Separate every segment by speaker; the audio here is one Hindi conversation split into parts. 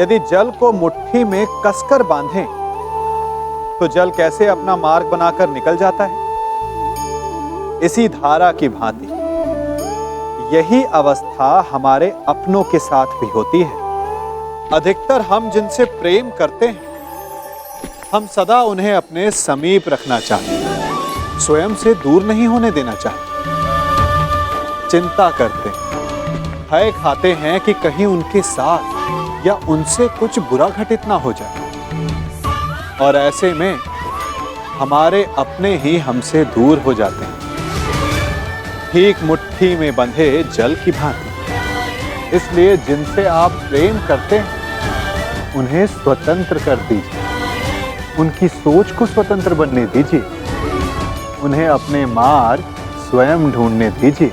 Speaker 1: यदि जल को मुट्ठी में कसकर बांधें तो जल कैसे अपना मार्ग बनाकर निकल जाता है, इसी धारा की भांति यही अवस्था हमारे अपनों के साथ भी होती है। अधिकतर हम जिनसे प्रेम करते हैं, हम सदा उन्हें अपने समीप रखना चाहते हैं, स्वयं से दूर नहीं होने देना चाहते। चिंता करते हैं, भय खाते हैं कि कहीं उनके साथ या उनसे कुछ बुरा घटित ना हो जाए, और ऐसे में हमारे अपने ही हमसे दूर हो जाते हैं, ठीक मुट्ठी में बंधे जल की भांति। इसलिए जिनसे आप प्रेम करते हैं उन्हें स्वतंत्र कर दीजिए, उनकी सोच को स्वतंत्र बनने दीजिए, उन्हें अपने मार्ग स्वयं ढूंढने दीजिए,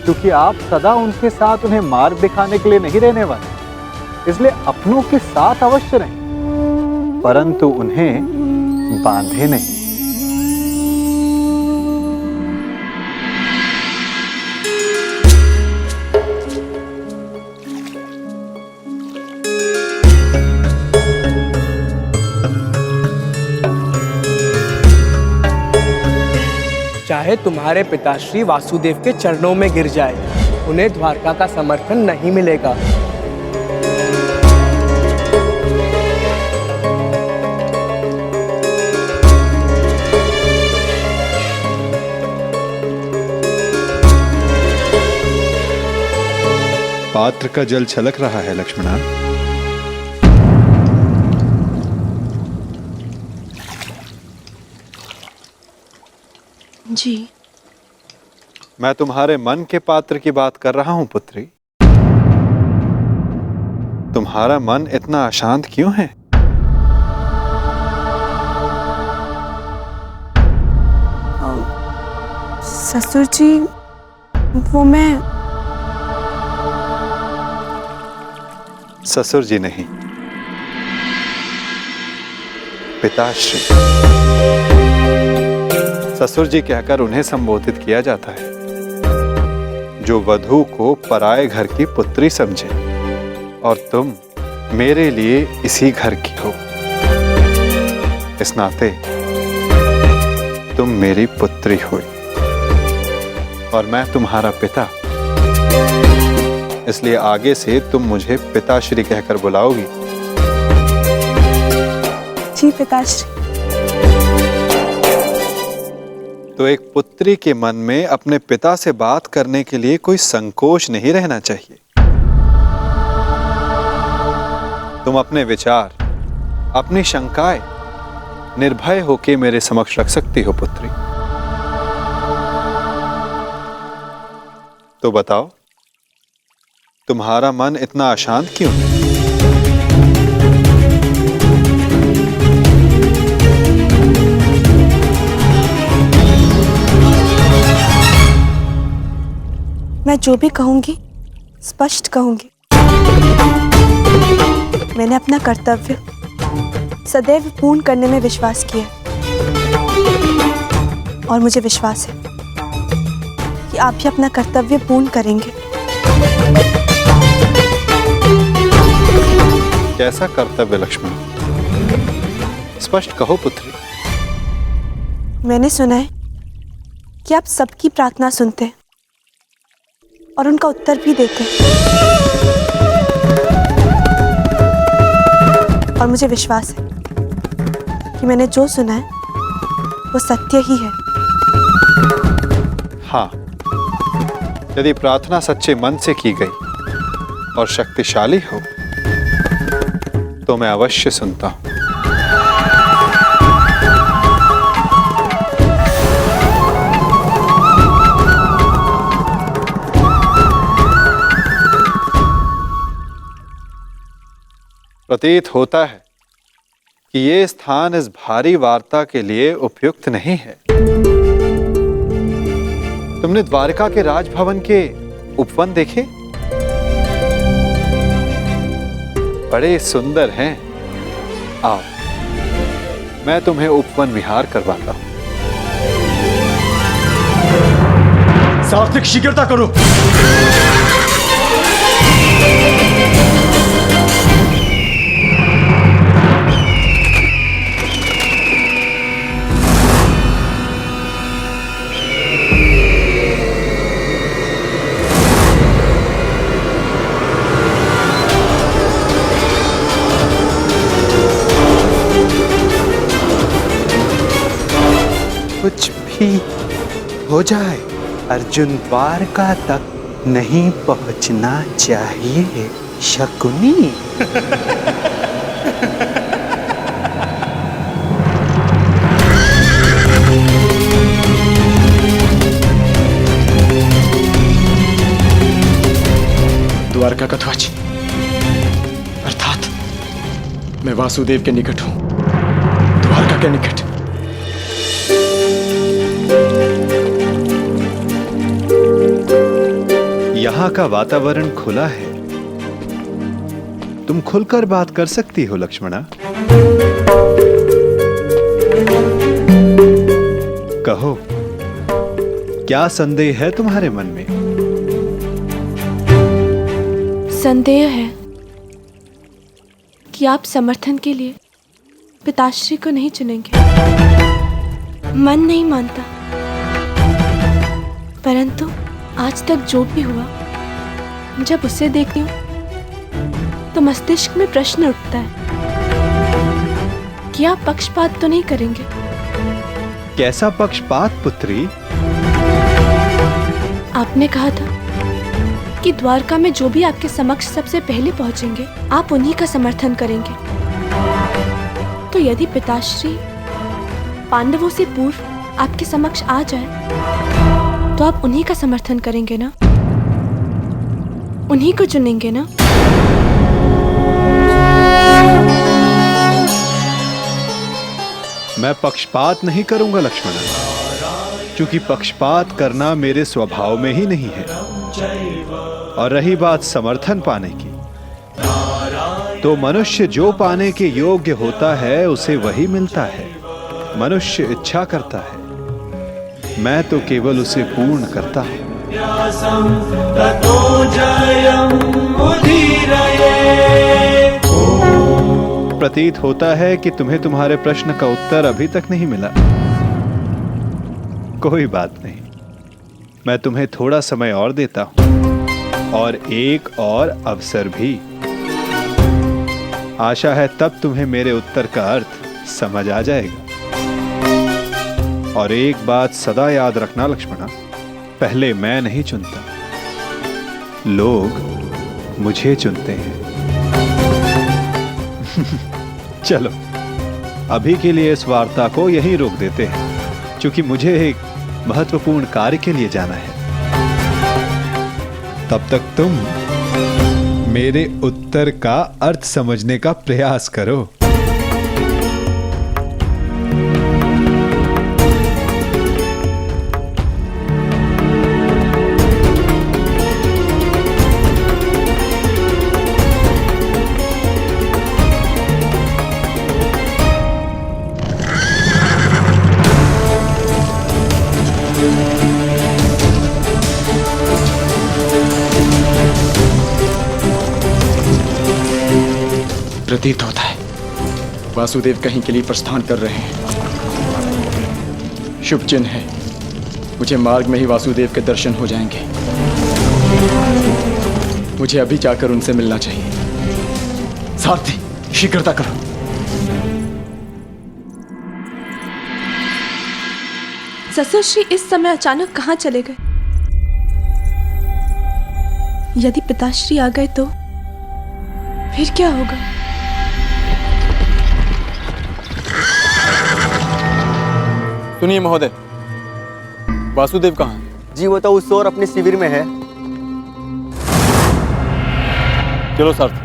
Speaker 1: क्योंकि आप सदा उनके साथ उन्हें मार्ग दिखाने के लिए नहीं रहने वाले। इसलिए अपनों के साथ अवश्य रहें, परंतु उन्हें बांधे नहीं।
Speaker 2: चाहे तुम्हारे पिताश्री वासुदेव के चरणों में गिर जाए, उन्हें द्वारका का समर्थन नहीं मिलेगा।
Speaker 1: पात्र का जल छलक रहा है लक्ष्मणा।
Speaker 3: जी,
Speaker 1: मैं तुम्हारे मन के पात्र की बात कर रहा हूं पुत्री। तुम्हारा मन इतना अशांत क्यों है?
Speaker 3: ससुर जी, वो मैं
Speaker 1: ससुर जी नहीं, पिताश्री। ससुर जी कहकर उन्हें संबोधित किया जाता है जो वधू को पराये घर की पुत्री समझे, और तुम मेरे लिए इसी घर की हो। इस नाते तुम मेरी पुत्री हुई और मैं तुम्हारा पिता, इसलिए आगे से तुम मुझे पिताश्री कहकर बुलाओगी।
Speaker 3: जी पिताश्री।
Speaker 1: तो एक पुत्री के मन में अपने पिता से बात करने के लिए कोई संकोच नहीं रहना चाहिए। तुम अपने विचार, अपनी शंकाएं निर्भय होकर मेरे समक्ष रख सकती हो पुत्री। तो बताओ, तुम्हारा मन इतना अशांत क्यों है?
Speaker 3: मैं जो भी कहूंगी स्पष्ट कहूंगी। मैंने अपना कर्तव्य सदैव पूर्ण करने में विश्वास किया, और मुझे विश्वास है कि आप भी अपना कर्तव्य पूर्ण करेंगे।
Speaker 1: कैसा कर्तव्य लक्ष्मण? स्पष्ट कहो पुत्री।
Speaker 3: मैंने सुना है कि आप सबकी प्रार्थना सुनते हैं और उनका उत्तर भी देते हैं, और मुझे विश्वास है कि मैंने जो सुना है वो सत्य ही है।
Speaker 1: हाँ, यदि प्रार्थना सच्चे मन से की गई और शक्तिशाली हो तो मैं अवश्य सुनता हूं। प्रतीत होता है कि ये स्थान इस भारी वार्ता के लिए उपयुक्त नहीं है। तुमने द्वारका के राजभवन के उपवन देखे? बड़े सुंदर हैं। आओ, मैं तुम्हें उपवन विहार करवाता हूं।
Speaker 4: सात्विक, शीघ्रता करो।
Speaker 1: हो जाए, अर्जुन द्वारका तक नहीं पहुंचना चाहिए शकुनी।
Speaker 4: द्वारका का ध्वज अर्थात मैं वासुदेव के निकट हूं, द्वारका के निकट।
Speaker 1: यहाँ का वातावरण खुला है, तुम खुलकर बात कर सकती हो लक्ष्मणा। कहो, क्या संदेह है तुम्हारे मन में?
Speaker 3: संदेह है कि आप समर्थन के लिए पिताश्री को नहीं चुनेंगे। मन नहीं मानता, परंतु आज तक जो भी हुआ, जब उसे देखती हूं तो मस्तिष्क में प्रश्न उठता है कि आप पक्षपात तो नहीं करेंगे।
Speaker 1: कैसा पक्षपात पुत्री?
Speaker 3: आपने कहा था कि द्वारका में जो भी आपके समक्ष सबसे पहले पहुंचेंगे, आप उन्हीं का समर्थन करेंगे। तो यदि पिताश्री पांडवों से पूर्व आपके समक्ष आ जाए, तो आप उन्हीं का समर्थन करेंगे ना? उन्हीं को चुनेंगे ना?
Speaker 1: मैं पक्षपात नहीं करूंगा लक्ष्मण, क्योंकि पक्षपात करना मेरे स्वभाव में ही नहीं है। और रही बात समर्थन पाने की, तो मनुष्य जो पाने के योग्य होता है उसे वही मिलता है। मनुष्य इच्छा करता है, मैं तो केवल उसे पूर्ण करता हूं। प्रतीत होता है कि तुम्हें तुम्हारे प्रश्न का उत्तर अभी तक नहीं मिला। कोई बात नहीं, मैं तुम्हें थोड़ा समय और देता हूं, और एक और अवसर भी। आशा है तब तुम्हें मेरे उत्तर का अर्थ समझ आ जाएगा। और एक बात सदा याद रखना लक्ष्मणा, पहले मैं नहीं चुनता, लोग मुझे चुनते हैं। चलो, अभी के लिए इस वार्ता को यहीं रोक देते हैं, क्योंकि मुझे एक महत्वपूर्ण कार्य के लिए जाना है। तब तक तुम मेरे उत्तर का अर्थ समझने का प्रयास करो।
Speaker 4: प्रतीत होता है वासुदेव कहीं के लिए प्रस्थान कर रहे हैं। शुभ चिन्ह है, मुझे मार्ग में ही वासुदेव के दर्शन हो जाएंगे। मुझे अभी जाकर उनसे मिलना चाहिए। सारथी, शीघ्रता करो।
Speaker 3: ससुरश्री इस समय अचानक कहाँ चले गए? यदि पिताश्री आ गए तो फिर क्या होगा?
Speaker 5: सुनिए महोदय, वासुदेव कहाँ है?
Speaker 6: जी वो तो उस ओर अपने शिविर में है।
Speaker 5: चलो सारथी।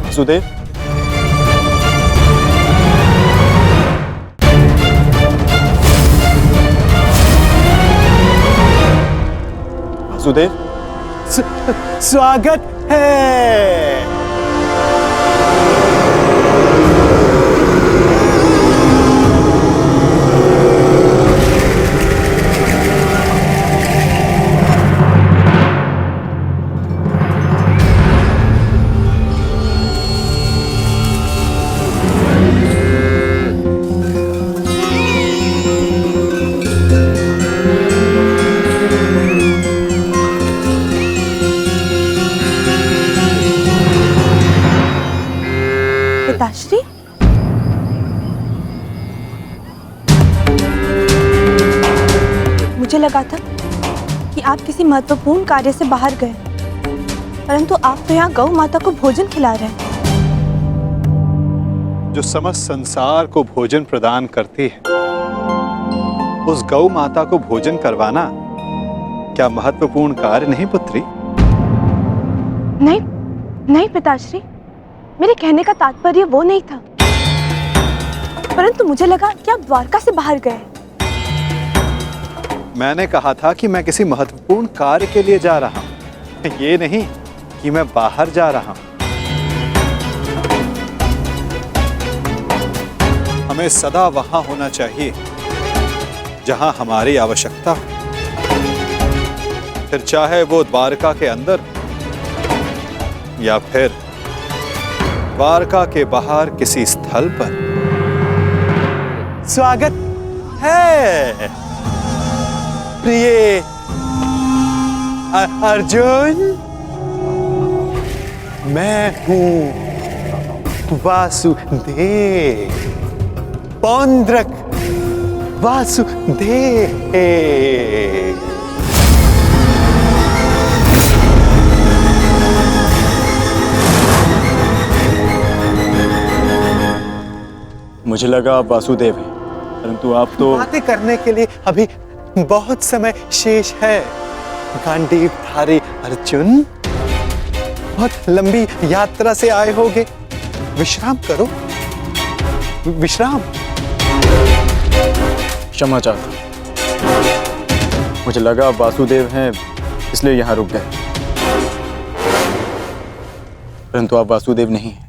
Speaker 5: वासुदेव, वासुदेव,
Speaker 1: स्वागत है।
Speaker 3: पिताश्री, मुझे लगा था कि आप किसी महत्वपूर्ण कार्य से बाहर गए, परंतु आप तो यहाँ गौ माता को भोजन खिला रहे हैं।
Speaker 1: जो समस्त संसार को भोजन प्रदान करती है, उस गौ माता को भोजन करवाना क्या महत्वपूर्ण कार्य नहीं पुत्री?
Speaker 3: नहीं, नहीं पिताश्री, मेरे कहने का तात्पर्य वो नहीं था, परंतु मुझे लगा कि आप द्वारका से बाहर गए।
Speaker 1: मैंने कहा था कि मैं किसी महत्वपूर्ण कार्य के लिए जा रहा हूं, ये नहीं कि मैं बाहर जा रहा हूं। हमें सदा वहां होना चाहिए जहां हमारी आवश्यकता हो, फिर चाहे वो द्वारका के अंदर या फिर द्वारका के बाहर किसी स्थल पर। स्वागत है प्रिय अर्जुन। मैं हूं वासुदेव, पौंड्रक वासुदेव।
Speaker 5: मुझे लगा आप वासुदेव हैं, परंतु आप तो
Speaker 1: बातें करने के लिए अभी बहुत समय शेष है। गांडीवधारी अर्जुन, बहुत लंबी यात्रा से आए होगे, विश्राम करो, विश्राम।
Speaker 5: क्षमा चाहता हूं, मुझे लगा आप वासुदेव हैं इसलिए यहां रुक गए, परंतु आप वासुदेव नहीं हैं।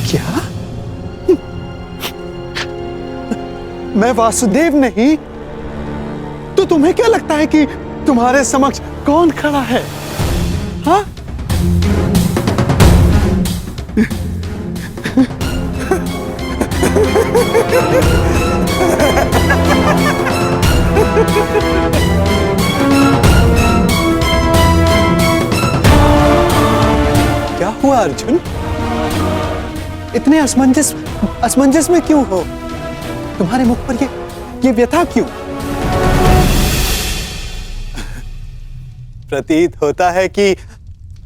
Speaker 1: क्या? मैं वासुदेव नहीं? तो तुम्हें क्या लगता है कि तुम्हारे समक्ष कौन खड़ा है? हाँ? क्या हुआ अर्जुन? इतने असमंजस में क्यों हो? तुम्हारे मुख पर ये व्यथा क्यों? प्रतीत होता है कि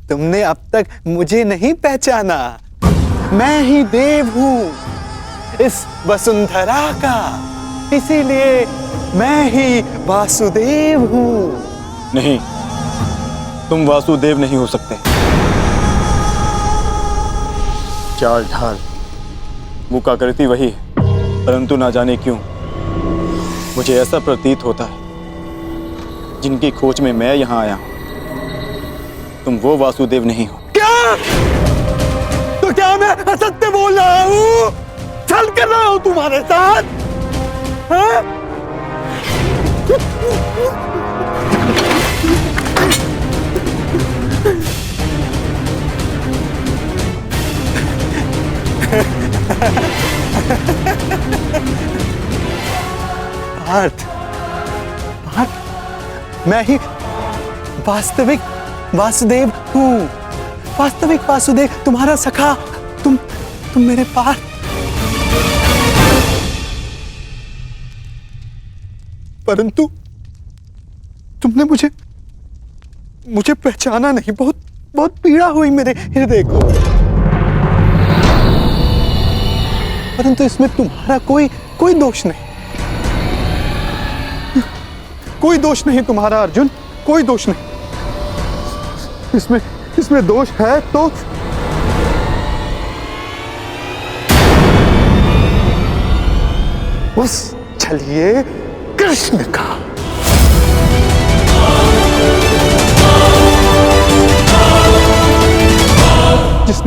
Speaker 1: तुमने अब तक मुझे नहीं पहचाना। मैं ही देव हूं इस वसुंधरा का, इसीलिए मैं ही वासुदेव हूं।
Speaker 5: नहीं, तुम वासुदेव नहीं हो सकते। चाल ढाल मुका करती वही है, परंतु ना जाने क्यों मुझे ऐसा प्रतीत होता है जिनकी खोज में मैं यहां आया हूं, तुम वो वासुदेव नहीं हो।
Speaker 1: क्या? तो क्या मैं असत्य बोल रहा हूं? छल कर रहा हूं तुम्हारे साथ? हाँ? पार्थ, मैं ही वास्तविक वासुदेव हूं, वास्तविक वासुदेव, तुम्हारा सखा, तुम मेरे पार्थ। परंतु तुमने मुझे पहचाना नहीं। बहुत पीड़ा हुई मेरे हृदय को। परंतु इसमें तुम्हारा कोई दोष नहीं, कोई दोष नहीं तुम्हारा अर्जुन, कोई दोष नहीं। इसमें दोष है तो उस छलिए कृष्ण का।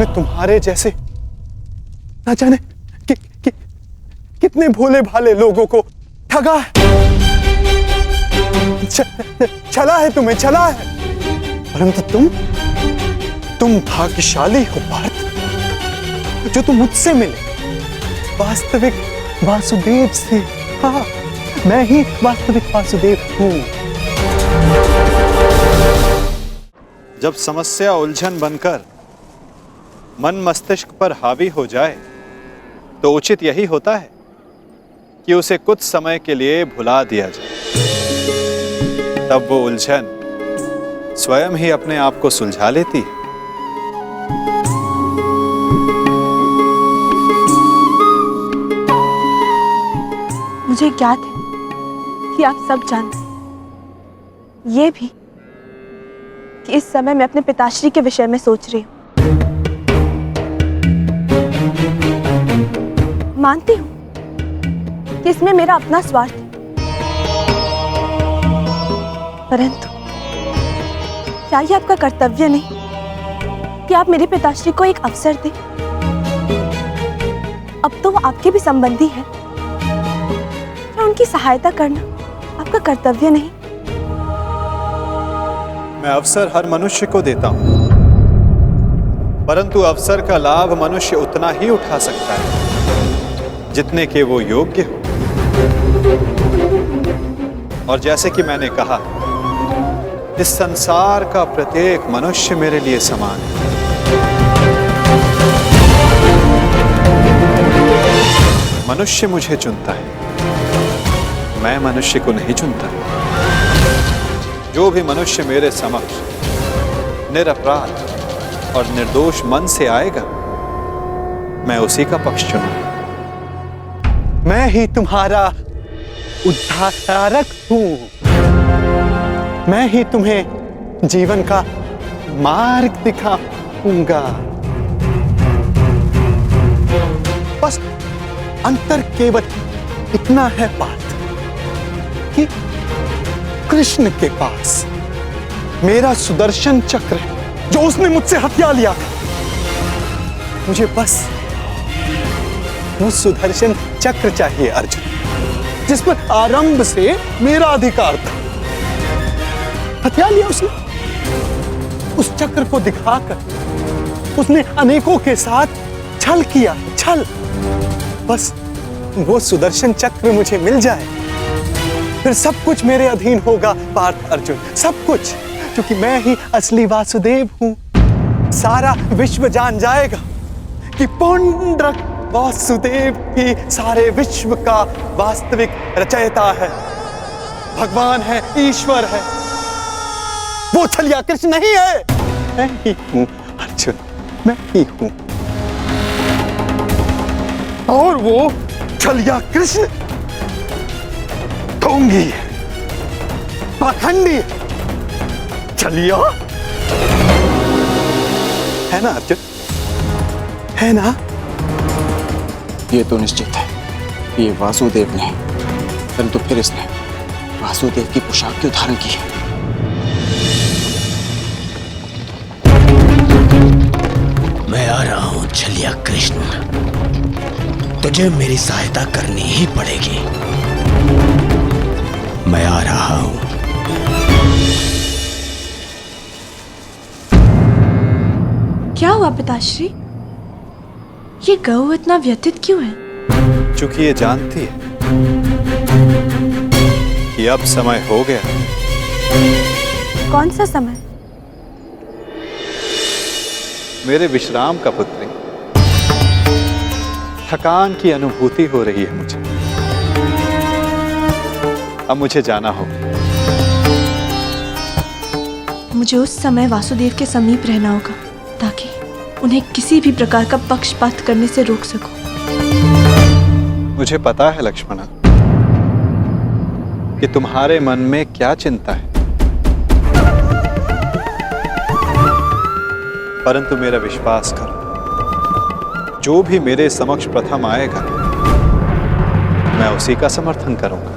Speaker 7: उसने तुम्हारे जैसे ना जाने कितने भोले भाले लोगों को ठगा है, छला है, तुम्हें छला है। परंतु तुम भाग्यशाली हो पार्थ, जो तुम मुझसे मिले, वास्तविक वासुदेव से। हाँ, मैं ही वास्तविक वासुदेव हूं।
Speaker 1: जब समस्या उलझन बनकर मन मस्तिष्क पर हावी हो जाए तो उचित यही होता है कि उसे कुछ समय के लिए भुला दिया जाए। तब वो उलझन स्वयं ही अपने आप को सुलझा लेती है।
Speaker 3: मुझे ज्ञात है कि आप सब जानते हैं, ये भी कि इस समय मैं अपने पिताश्री के विषय में सोच रही हूँ। मानती हूँ कि इसमें मेरा अपना स्वार्थ है, परंतु क्या ये आपका कर्तव्य नहीं कि आप मेरे पिताश्री को एक अवसर दें? अब तो वो आपके भी संबंधी है, क्या उनकी सहायता करना आपका कर्तव्य नहीं?
Speaker 1: मैं अवसर हर मनुष्य को देता हूं, परंतु अवसर का लाभ मनुष्य उतना ही उठा सकता है जितने के वो योग्य हो। और जैसे कि मैंने कहा, इस संसार का प्रत्येक मनुष्य मेरे लिए समान है। मनुष्य मुझे चुनता है, मैं मनुष्य को नहीं चुनता। जो भी मनुष्य मेरे समक्ष निरपराध और निर्दोष मन से आएगा, मैं उसी का पक्ष चुनूंगा।
Speaker 7: मैं ही तुम्हारा उद्धारक हूं। मैं ही तुम्हें जीवन का मार्ग दिखाऊंगा। बस अंतर केवल इतना है पार्थ कि कृष्ण के पास मेरा सुदर्शन चक्र है, जो उसने मुझसे हथिया लिया था। मुझे बस वो सुदर्शन चक्र चाहिए अर्जुन, जिस पर आरंभ से मेरा अधिकार था। हथिया लिया उसने। उस चक्र को दिखाकर उसने अनेकों के साथ छल किया, छल। बस वो सुदर्शन चक्र मुझे मिल जाए, फिर सब कुछ मेरे अधीन होगा पार्थ अर्जुन, सब कुछ, क्योंकि मैं ही असली वासुदेव हूं। सारा विश्व जान जाएगा कि पुंडरक वासुदेव ही सारे विश्व का वास्तविक रचयिता है, भगवान है, ईश्वर है। वो छलिया कृष्ण नहीं है, मैं ही हूं अर्जुन, मैं ही हूं। और वो छलिया कृष्ण ढोंगी है, पाखंडी है, छलिया है ना अर्जुन, है ना?
Speaker 4: ये तो निश्चित है, ये वासुदेव ने, परंतु फिर इसने वासुदेव की पोशाक क्यों धारण की है?
Speaker 8: मैं आ रहा हूं छलिया कृष्ण, तुझे मेरी सहायता करनी ही पड़ेगी। मैं आ रहा हूं।
Speaker 3: क्या हुआ पिताश्री? ये गऊ इतना व्यथित क्यों है?
Speaker 1: चूंकि ये जानती है कि अब समय हो गया।
Speaker 3: कौन सा समय?
Speaker 1: मेरे विश्राम का पुत्री, थकान की अनुभूति हो रही है मुझे। अब मुझे जाना होगा।
Speaker 3: मुझे उस समय वासुदेव के समीप रहना होगा, ताकि उन्हें किसी भी प्रकार का पक्षपात करने से रोक सकूं।
Speaker 1: मुझे पता है लक्ष्मणा कि तुम्हारे मन में क्या चिंता है, परंतु मेरा विश्वास करो, जो भी मेरे समक्ष प्रथम आएगा, मैं उसी का समर्थन करूंगा।